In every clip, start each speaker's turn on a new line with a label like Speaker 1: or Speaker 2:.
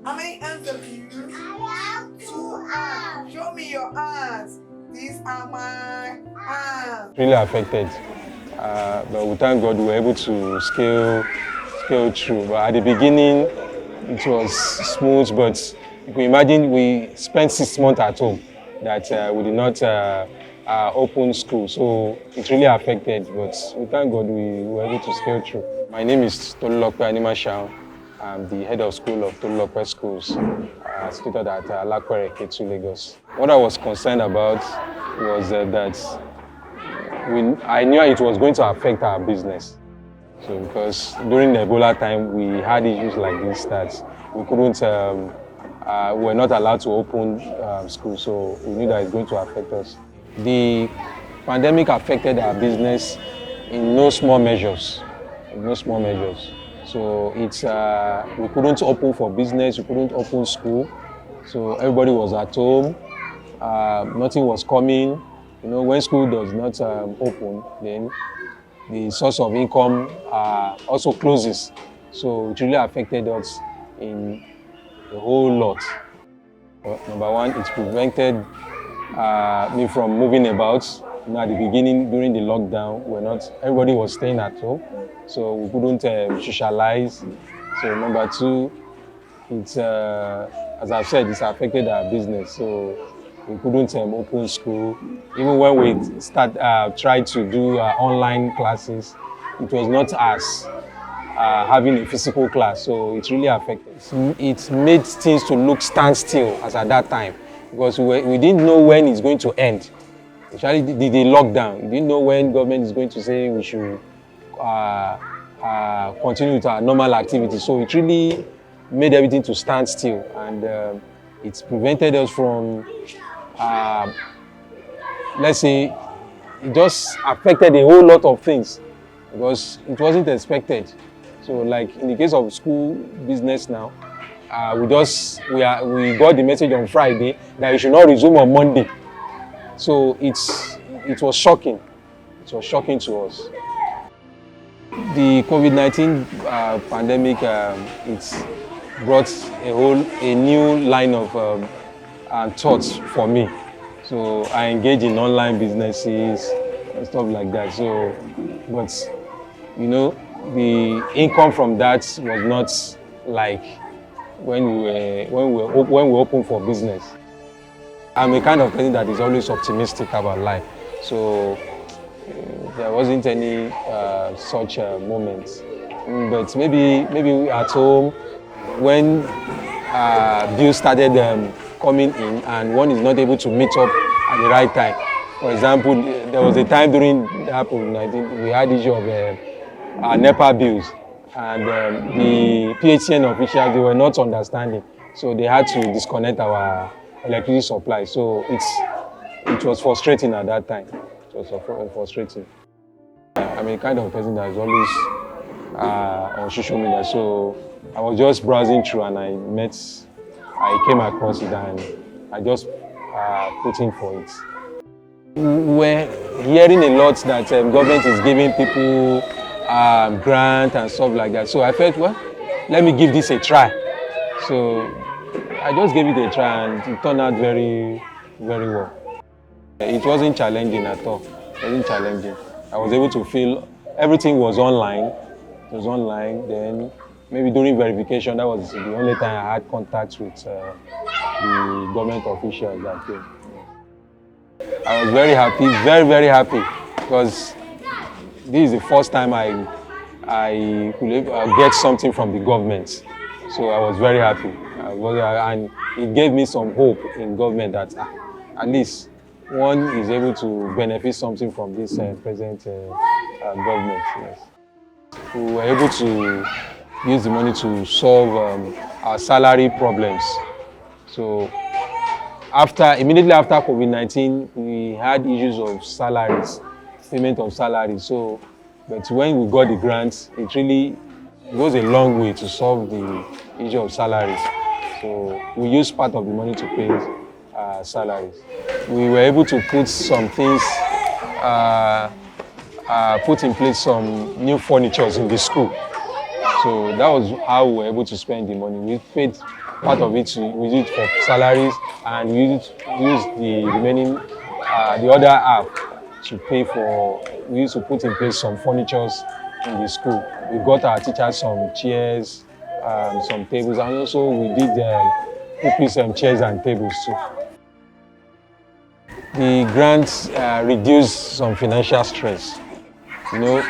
Speaker 1: How many hands have you? I have 2 hands. Show me your hands. These are my hands.
Speaker 2: Really affected, but we thank God we were able to scale through. But at the beginning, it was smooth. But you can imagine we spent 6 months at home that we did not open school, so it really affected. But we thank God we were able to scale through. My name is Tolulope Animashaun. I'm the head of school of Tolulope Schools, situated at Alakwere, Ketu, Lagos. What I was concerned about was that I knew it was going to affect our business. So because during the Ebola time, we had issues like this that we couldn't, we were not allowed to open school, so we knew that it's going to affect us. The pandemic affected our business in no small measures, So it's, we couldn't open for business, we couldn't open school. So everybody was at home, nothing was coming. You know, when school does not open, then the source of income also closes. So it really affected us in a whole lot. Number one, it prevented me from moving about. You know, at the beginning, during the lockdown, everybody was staying at home, so we couldn't socialize. So number two, it's, as I've said, it's affected our business. So we couldn't open school. Even when we tried to do online classes, it was not as having a physical class, so it really affected. It made things to look standstill as at that time, because we didn't know when it's going to end. Especially the lockdown, we didn't know when government is going to say we should continue with our normal activities. So it really made everything to stand still, and it prevented us from, let's say, it just affected a whole lot of things because it wasn't expected. So like in the case of school business now, we got the message on Friday that it should not resume on Monday. So it was shocking. It was shocking to us. The COVID-19 pandemic, it's brought a new line of thoughts for me. So I engage in online businesses and stuff like that. So, but you know, the income from that was not like when we open for business. I'm a kind of person that is always optimistic about life. So there wasn't any such moments. But maybe at home, when bills started coming in and one is not able to meet up at the right time. For example, there was a time during COVID-19 we had issue of NEPA bills, and the PHCN officials, they were not understanding, so they had to disconnect our electricity supply. So it was frustrating at that time. It was frustrating. I'm a kind of person that is always on social media, so I was just browsing through and I came across it and I just put in for it. We're hearing a lot that government is giving people grant and stuff like that. So I felt, well, let me give this a try. So I just gave it a try and it turned out very, very well. It wasn't challenging at all. It wasn't challenging. I was able to feel everything was online. It was online. Then maybe during verification, that was the only time I had contact with the government officials that day. I was very happy, very, very happy, because this is the first time I could get something from the government. So I was very happy. And it gave me some hope in government that at least one is able to benefit something from this present government. Yes. We were able to use the money to solve our salary problems. So immediately after COVID-19, we had issues of salaries, payment of salaries. So, but when we got the grants, it goes a long way to solve the issue of salaries. So we used part of the money to pay salaries. We were able to put some things, put in place some new furnitures in the school. So that was how we were able to spend the money. We paid part of it, we used it for salaries, and we used the remaining, the other half to pay for, we used to put in place some furnitures in the school. We got our teachers some chairs, some tables, and also we did put some chairs and tables too. The grants reduce some financial stress. You know,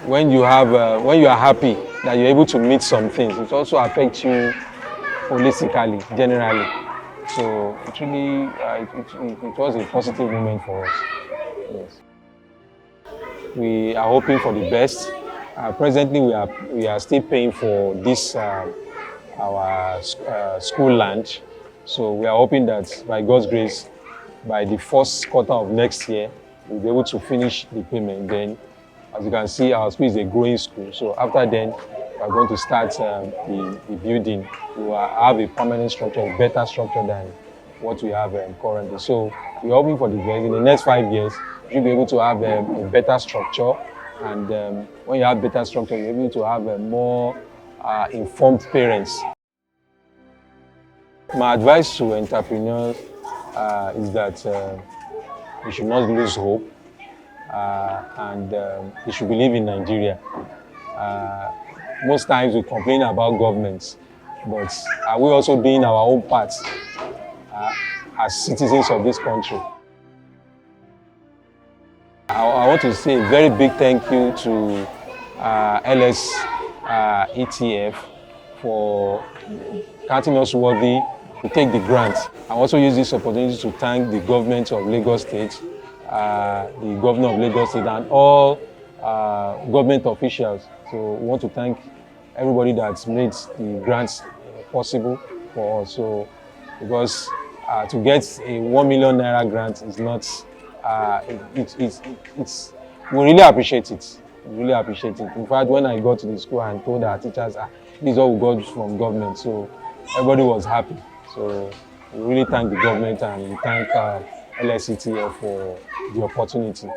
Speaker 2: when you are happy that you're able to meet some things, it also affects you holistically, generally. So it really, it was a positive moment for us. Yes. We are hoping for the best. Presently, we are still paying for this our school land. So we are hoping that by God's grace, by the first quarter of next year, we'll be able to finish the payment. Then, as you can see, our school is a growing school. So after then, we're going to start the building. We will have a permanent structure, a better structure than what we have currently. So we're hoping for the best. In the next 5 years, you'll be able to have a better structure. And when you have better structure, you're able to have more informed parents. My advice to entrepreneurs is that they should not lose hope, and they should believe in Nigeria. Most times we complain about governments, but are we also doing our own part as citizens of this country? I want to say a very big thank you to LS ETF for counting us worthy to take the grant. I also use this opportunity to thank the government of Lagos State, the governor of Lagos State, and all government officials. So we want to thank everybody that's made the grants possible for us. So because to get a 1 million naira grant is not, we really appreciate it. We really appreciate it. In fact, when I got to the school and told our teachers, this is all we got from government, so everybody was happy. So we really thank the government and we thank LSCTF for the opportunity.